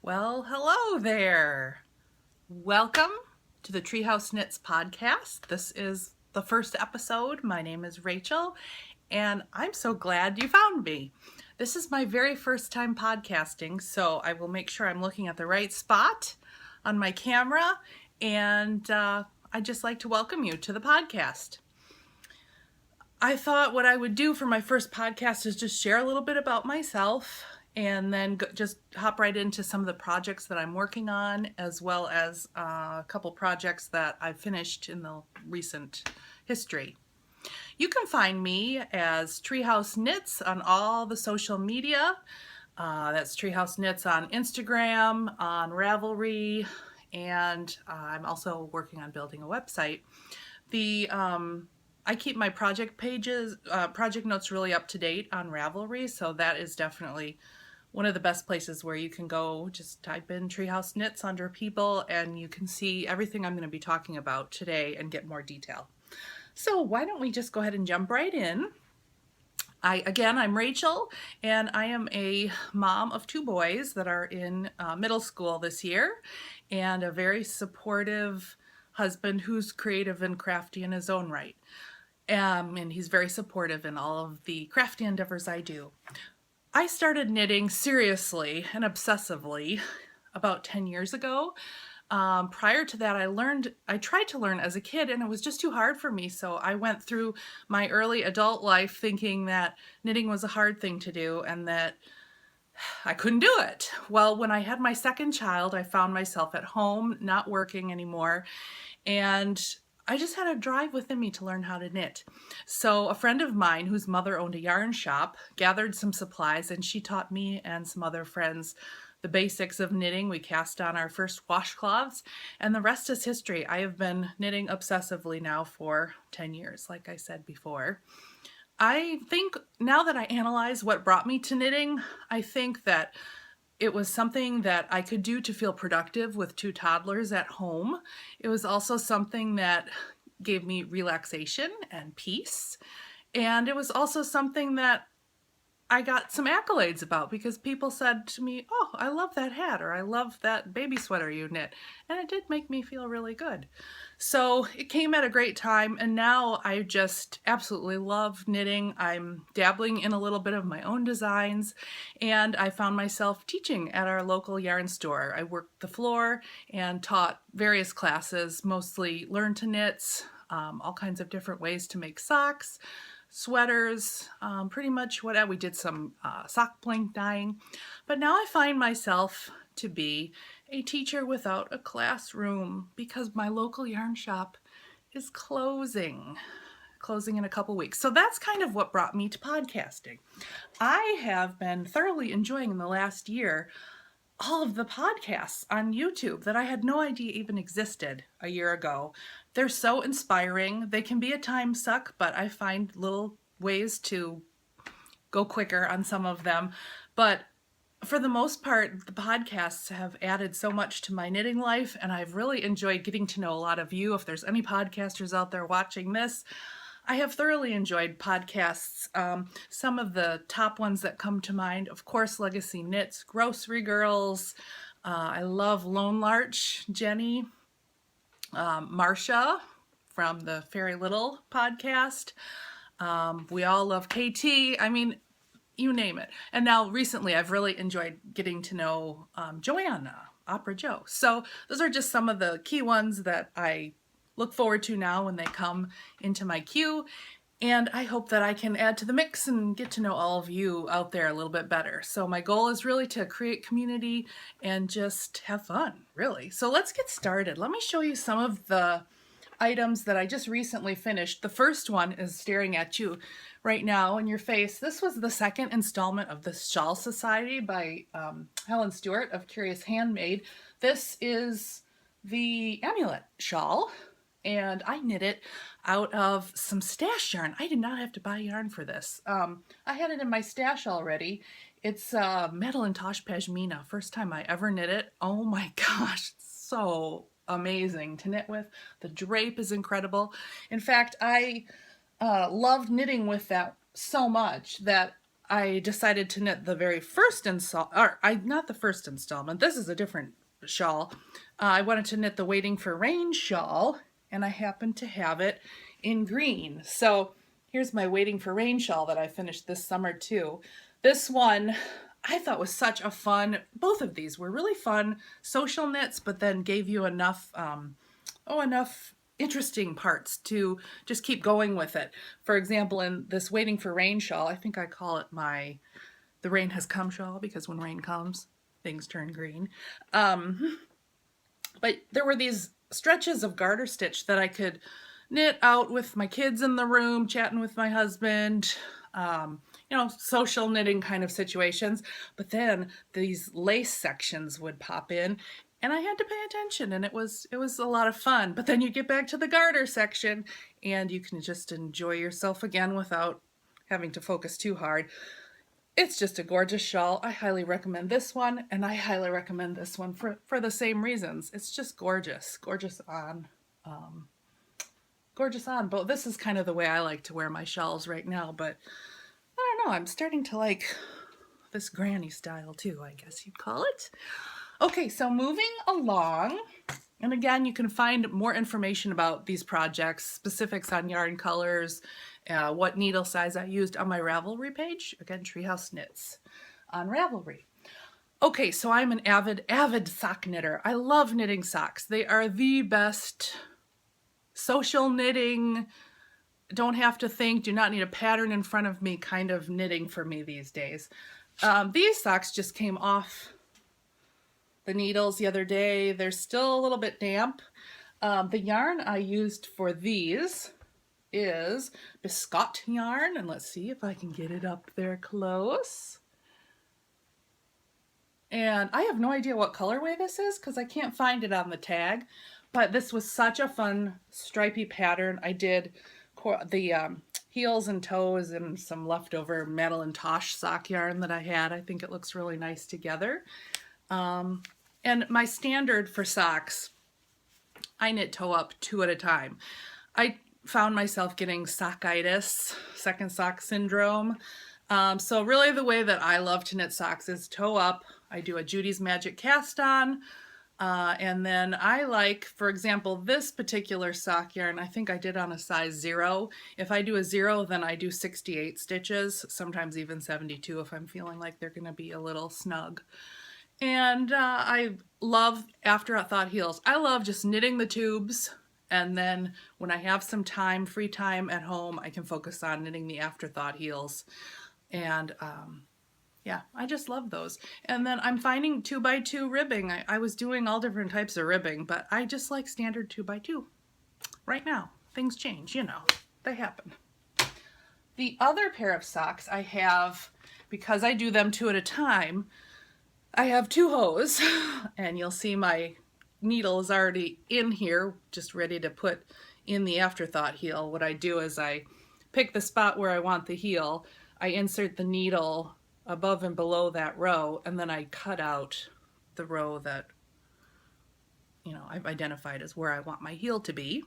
Well, hello there. Welcome to the Treehouse Knits podcast. This is the first episode. My name is Rachel, and I'm so glad you found me. This is my very first time podcasting, so I will make sure I'm looking at the right spot on my camera, and I'd just like to welcome you to the podcast. I thought what I would do for my first podcast is just share a little bit about myself and then just hop right into some of the projects that I'm working on, as well as a couple projects that I've finished in the recent history. You can find me as Treehouse Knits on all the social media. That's Treehouse Knits on Instagram, on Ravelry, and I'm also working on building a website. I keep my project pages, project notes really up to date on Ravelry, so that is definitely one of the best places where you can go. Just type in Treehouse Knits under people and you can see everything I'm going to be talking about today and get more detail. So why don't we just go ahead and jump right in. I'm Rachel, and I am a mom of two boys that are in middle school this year, and a very supportive husband who's creative and crafty in his own right. And he's very supportive in all of the crafty endeavors I do. I started knitting seriously and obsessively about 10 years ago. Prior to that, I tried to learn as a kid, and it was just too hard for me. So I went through my early adult life thinking that knitting was a hard thing to do and that I couldn't do it. Well, when I had my second child, I found myself at home, not working anymore, and I just had a drive within me to learn how to knit. So a friend of mine whose mother owned a yarn shop gathered some supplies, and she taught me and some other friends the basics of knitting. We cast on our first washcloths, and the rest is history. I have been knitting obsessively now for 10 years, like I said before. I think now that I analyze what brought me to knitting, I think that it was something that I could do to feel productive with two toddlers at home. It was also something that gave me relaxation and peace. And it was also something that I got some accolades about because people said to me, "Oh, I love that hat," or "I love that baby sweater you knit." And it did make me feel really good. So it came at a great time, and now I just absolutely love knitting. I'm dabbling in a little bit of my own designs, and I found myself teaching at our local yarn store. I worked the floor and taught various classes, mostly learn to knits, all kinds of different ways to make socks, sweaters, pretty much what we did some sock blank dyeing. But now I find myself to be a teacher without a classroom because my local yarn shop is closing in a couple weeks. So that's kind of what brought me to podcasting. I have been thoroughly enjoying in the last year all of the podcasts on YouTube that I had no idea even existed a year ago. They're so inspiring. They can be a time suck, but I find little ways to go quicker on some of them. But for the most part, the podcasts have added so much to my knitting life, and I've really enjoyed getting to know a lot of you. If there's any podcasters out there watching this, I have thoroughly enjoyed podcasts. Some of the top ones that come to mind, of course, Legacy Knits, Grocery Girls. I love Lone Larch, Jenny, Marcia from the Fairy Little podcast. We all love KT. I mean, you name it. And now recently I've really enjoyed getting to know Joanna, Opera Joe. So those are just some of the key ones that I look forward to now when they come into my queue. And I hope that I can add to the mix and get to know all of you out there a little bit better. So my goal is really to create community and just have fun, really. So let's get started. Let me show you some of the items that I just recently finished. The first one is staring at you right now in your face. This was the second installment of the Shawls Society by Helen Stewart of Curious Handmade. This is the amulet shawl, and I knit it out of some stash yarn. I did not have to buy yarn for this. I had it in my stash already. It's Madeline Tosh Pashmina. First time I ever knit it. Oh my gosh, it's so amazing to knit with. The drape is incredible. In fact, I loved knitting with that so much that I decided to knit the very first not the first installment, this is a different shawl. I wanted to knit the Waiting for Rain shawl, and I happened to have it in green. So here's my Waiting for Rain shawl that I finished this summer too. This one I thought was such a fun, both of these were really fun social knits, but then gave you enough, enough interesting parts to just keep going with it. For example, in this Waiting for Rain shawl, I think I call it the Rain Has Come shawl, because when rain comes, things turn green. But there were these stretches of garter stitch that I could knit out with my kids in the room, chatting with my husband, social knitting kind of situations. But then these lace sections would pop in, and I had to pay attention, and it was a lot of fun. But then you get back to the garter section, and you can just enjoy yourself again without having to focus too hard. It's just a gorgeous shawl. I highly recommend this one, and I highly recommend this one for the same reasons. It's just gorgeous. Gorgeous on. Gorgeous on. But this is kind of the way I like to wear my shawls right now, but I don't know. I'm starting to like this granny style too, I guess you'd call it. Okay, so moving along, and again, you can find more information about these projects, specifics on yarn colors, what needle size I used on my Ravelry page. Again, Treehouse Knits on Ravelry. Okay, so I'm an avid sock knitter. I love knitting socks. They are the best social knitting, don't have to think, do not need a pattern in front of me kind of knitting for me these days. These socks just came off the needles the other day. They're still a little bit damp. The yarn I used for these is biscuit yarn, and let's see if I can get it up there close. And I have no idea what colorway this is because I can't find it on the tag, but this was such a fun stripy pattern. I did the heels and toes and some leftover Madeline Tosh sock yarn that I had. I think it looks really nice together. And my standard for socks, I knit toe up 2 at a time. I found myself getting sockitis, second sock syndrome. So really the way that I love to knit socks is toe up. I do a Judy's Magic cast on, and then I like, for example, this particular sock yarn, I think I did on a size 0. If I do a 0, then I do 68 stitches, sometimes even 72 if I'm feeling like they're going to be a little snug. And I love afterthought heels. I love just knitting the tubes, and then when I have some time, free time at home, I can focus on knitting the afterthought heels. And yeah, I just love those. And then I'm finding 2x2 ribbing. I was doing all different types of ribbing, but I just like standard 2x2 right now. Things change, you know, they happen. The other pair of socks I have, because I do them 2 at a time, I have 2 hose, and you'll see my needle is already in here, just ready to put in the afterthought heel. What I do is I pick the spot where I want the heel, I insert the needle above and below that row, and then I cut out the row that, you know, I've identified as where I want my heel to be.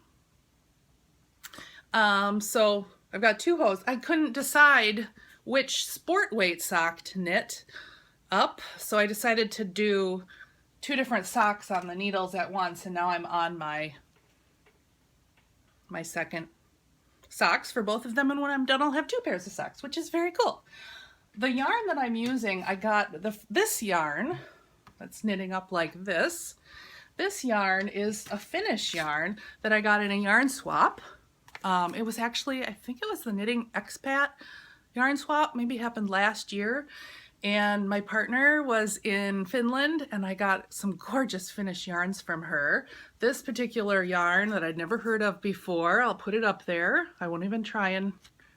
So I've got 2 hose. I couldn't decide which sport weight sock to knit up, so I decided to do 2 different socks on the needles at once, and now I'm on my second socks for both of them, and when I'm done I'll have 2 pairs of socks, which is very cool. The yarn that I'm using, I got this yarn that's knitting up like this. This yarn is a Finnish yarn that I got in a yarn swap. It was actually, I think it was the Knitting Expat yarn swap, maybe happened last year. And my partner was in Finland, and I got some gorgeous Finnish yarns from her. This particular yarn that I'd never heard of before, I'll put it up there. I won't even try and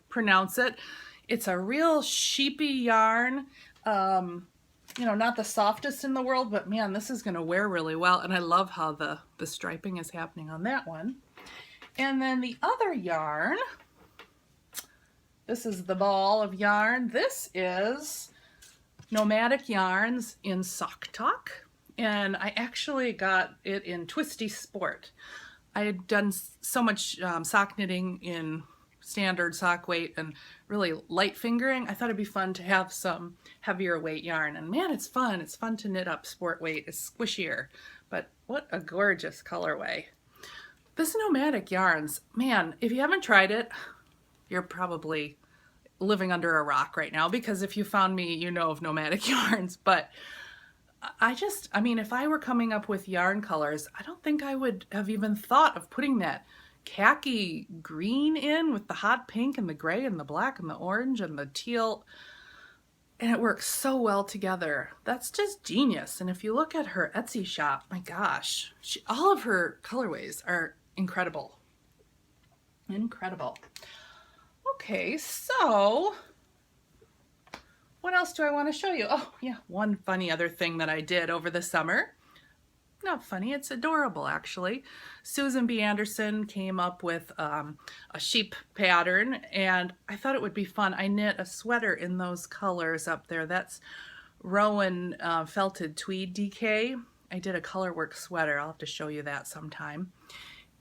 pronounce it. It's a real sheepy yarn. You know, not the softest in the world, but man, this is gonna wear really well. And I love how the striping is happening on that one. And then the other yarn, this is the ball of yarn. This is Nomadic Yarns in Sock Talk, and I actually got it in Twisty Sport. I had done so much sock knitting in standard sock weight and really light fingering, I thought it'd be fun to have some heavier weight yarn. And man, it's fun. It's fun to knit up sport weight. It's squishier, but what a gorgeous colorway. This Nomadic Yarns, man, if you haven't tried it, you're probably living under a rock right now, because if you found me, you know of Nomadic Yarns. But I mean, if I were coming up with yarn colors, I don't think I would have even thought of putting that khaki green in with the hot pink and the gray and the black and the orange and the teal. And it works so well together. That's just genius. And if you look at her Etsy shop, my gosh, all of her colorways are incredible. Incredible. Okay, so what else do I want to show you? Oh yeah, one funny other thing that I did over the summer. Not funny, it's adorable actually. Susan B. Anderson came up with a sheep pattern, and I thought it would be fun. I knit a sweater in those colors up there. That's Rowan felted tweed DK. I did a colorwork sweater. I'll have to show you that sometime.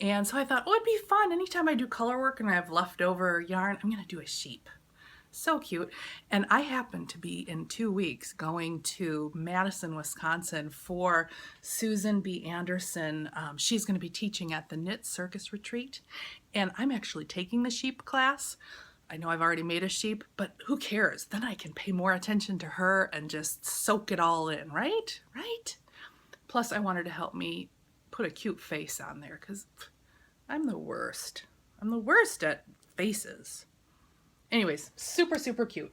And so I thought, oh, it'd be fun. Anytime I do colorwork and I have leftover yarn, I'm gonna do a sheep. So cute. And I happen to be in 2 weeks going to Madison, Wisconsin for Susan B. Anderson. She's going to be teaching at the Knit Circus Retreat, and I'm actually taking the sheep class. I know I've already made a sheep, but who cares? Then I can pay more attention to her and just soak it all in, right? Right? Plus, I wanted to help me put a cute face on there, because I'm the worst. I'm the worst at faces. Anyways, super, super cute.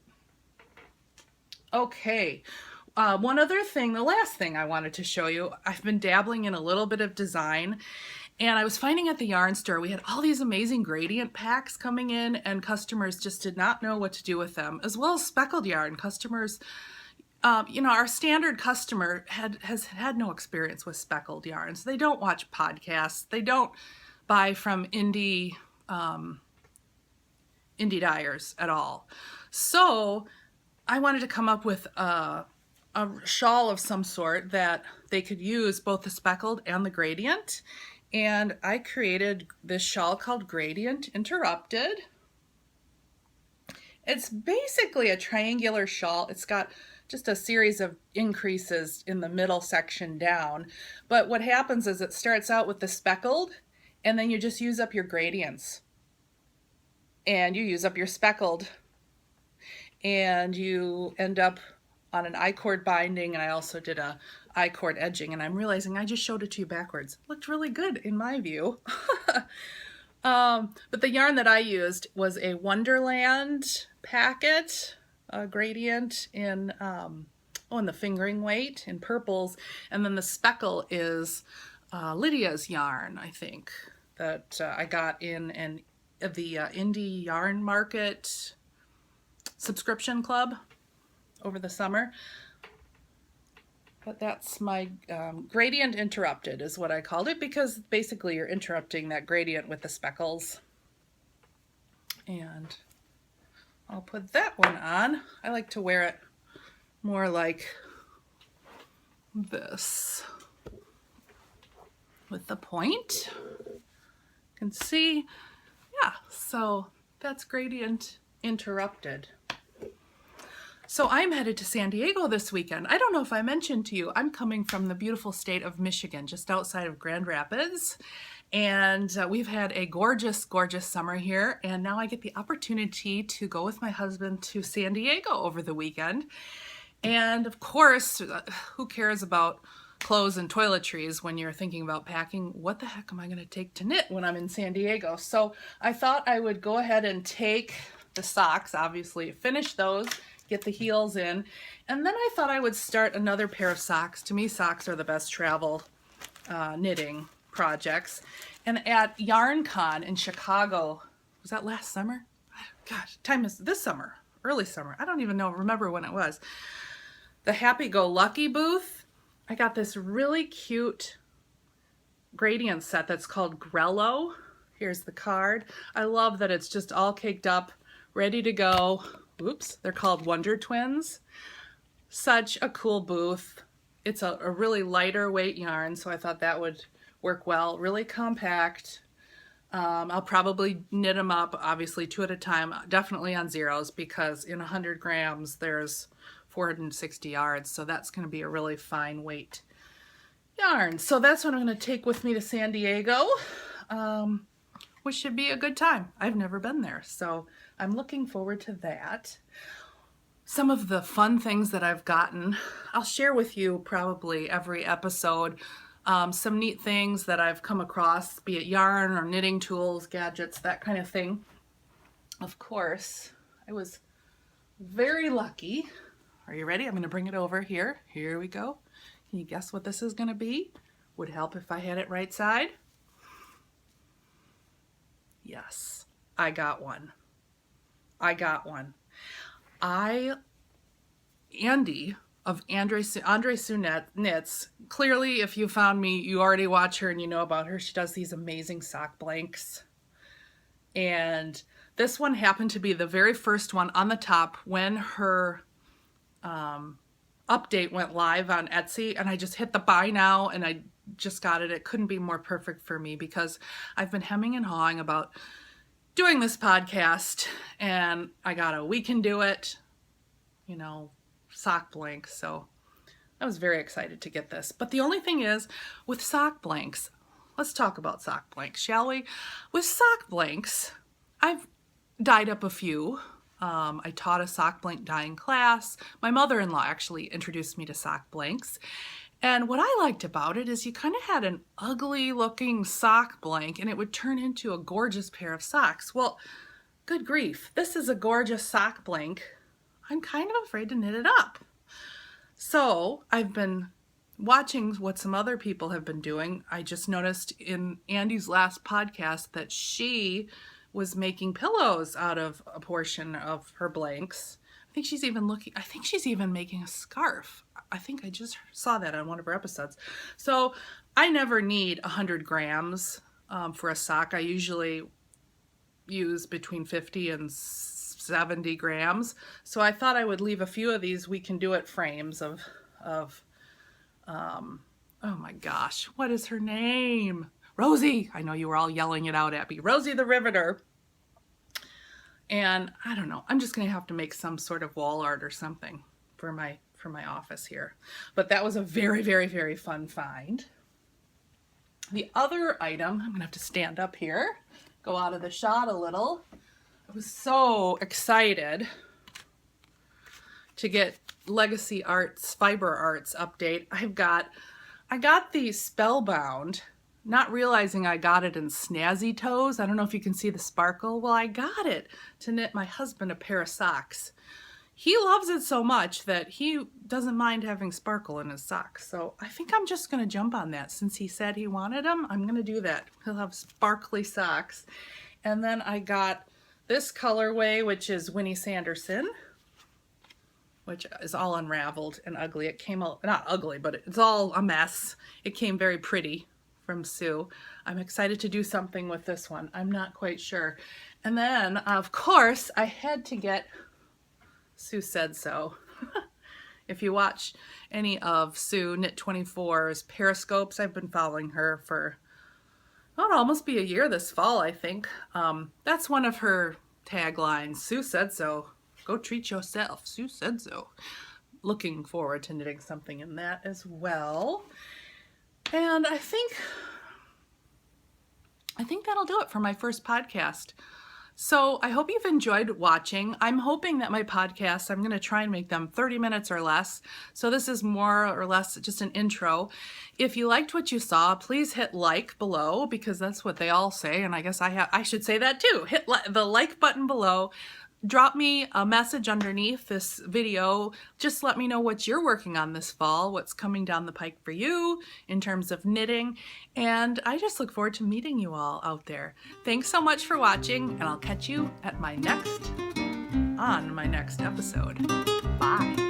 Okay, one other thing, the last thing I wanted to show you, I've been dabbling in a little bit of design, and I was finding at the yarn store, we had all these amazing gradient packs coming in, and customers just did not know what to do with them, as well as speckled yarn. Customers, you know, our standard customer has had no experience with speckled yarns. They don't watch podcasts. They don't buy from indie dyers at all. So I wanted to come up with a shawl of some sort that they could use both the speckled and the gradient. And I created this shawl called Gradient Interrupted. It's basically a triangular shawl. It's got just a series of increases in the middle section down. But what happens is it starts out with the speckled, and then you just use up your gradients. And you use up your speckled, and you end up on an I-cord binding, and I also did a I-cord edging, and I'm realizing I just showed it to you backwards. It looked really good in my view. But the yarn that I used was a Wonderland packet, a gradient in, in the fingering weight in purples, and then the speckle is Lydia's yarn, I think, that I got in the Indie Yarn Market subscription club over the summer. But that's my Gradient Interrupted is what I called it, because basically you're interrupting that gradient with the speckles. And I'll put that one on. I like to wear it more like this with the point. You can see. Yeah, so that's Gradient Interrupted. So I'm headed to San Diego this weekend. I don't know if I mentioned to you, I'm coming from the beautiful state of Michigan, just outside of Grand Rapids. And we've had a gorgeous, gorgeous summer here. And now I get the opportunity to go with my husband to San Diego over the weekend. And of course, who cares about clothes and toiletries when you're thinking about packing? What the heck am I going to take to knit when I'm in San Diego? So I thought I would go ahead and take the socks, obviously finish those, get the heels in, and then I thought I would start another pair of socks. To me, socks are the best travel knitting projects. And at YarnCon in Chicago, was that last summer? Gosh, time is this summer, early summer. I don't even remember when it was. The Happy Go Lucky booth, I got this really cute gradient set that's called Grello. Here's the card. I love that it's just all caked up, ready to go. Oops, they're called Wonder Twins. Such a cool booth. It's a really lighter weight yarn, so I thought that would work well. Really compact. I'll probably knit them up, obviously 2 at a time, definitely on zeros, because in 100 grams there's 460 yards, so that's going to be a really fine weight yarn. So that's what I'm going to take with me to San Diego, which should be a good time. I've never been there, so I'm looking forward to that. Some of the fun things that I've gotten, I'll share with you probably every episode. Some neat things that I've come across, be it yarn or knitting tools, gadgets, that kind of thing. Of course, I was very lucky. Are you ready? I'm going to bring it over here. Here we go. Can you guess what this is going to be? Would help if I had it right side. Yes, I got one. I got one. Andy of Andre Sue Knits, clearly if you found me, you already watch her and you know about her. She does these amazing sock blanks. And this one happened to be the very first one on the top when her update went live on Etsy, and I just hit the buy now and I just got it. It couldn't be more perfect for me because I've been hemming and hawing about doing this podcast, and I got a we can do it, you know, sock blank. So I was very excited to get this. But the only thing is, with sock blanks, let's talk about sock blanks, shall we? With sock blanks, I've dyed up a few. I taught a sock blank dyeing class. My mother-in-law actually introduced me to sock blanks. And what I liked about it is you kind of had an ugly looking sock blank and it would turn into a gorgeous pair of socks. Well, good grief, this is a gorgeous sock blank. I'm kind of afraid to knit it up. So I've been watching what some other people have been doing. I just noticed in Andy's last podcast that she was making pillows out of a portion of her blanks. I think she's even making a scarf. I think I just saw that on one of her episodes. So I never need 100 grams for a sock. I usually use between 50 and 70 grams. So I thought I would leave a few of these we can do it frames of oh my gosh, what is her name? Rosie. I know you were all yelling it out at me. Rosie the Riveter. And I don't know, I'm just gonna have to make some sort of wall art or something for my office here. But that was a very, very, very fun find. The other item, I'm gonna have to stand up here, go out of the shot a little. I was so excited to get Legacy Arts, Fiber Arts update. I got the Spellbound, not realizing I got it in Snazzy Toes. I don't know if you can see the sparkle. Well, I got it to knit my husband a pair of socks. He loves it so much that he doesn't mind having sparkle in his socks. So I think I'm just going to jump on that. Since he said he wanted them, I'm going to do that. He'll have sparkly socks. And then I got this colorway, which is Winnie Sanderson, which is all unraveled and ugly. It came out, not ugly, but it's all a mess. It came very pretty from Sue. I'm excited to do something with this one. I'm not quite sure. And then, of course, I had to get Sue Said So. If you watch any of Sue Knit 24's Periscopes, I've been following her for, it'll almost be a year this fall, I think. That's one of her taglines. Sue said so. Go treat yourself. Sue said so. Looking forward to knitting something in that as well. And I think that'll do it for my first podcast. So I hope you've enjoyed watching. I'm hoping that my podcasts, I'm going to try and make them 30 minutes or less. So this is more or less just an intro. If you liked what you saw, please hit like below, because that's what they all say. And I guess I should say that too. Hit the like button below. Drop me a message underneath this video. Just let me know what you're working on this fall, what's coming down the pike for you in terms of knitting. And I just look forward to meeting you all out there. Thanks so much for watching, and I'll catch you at on my next episode. Bye.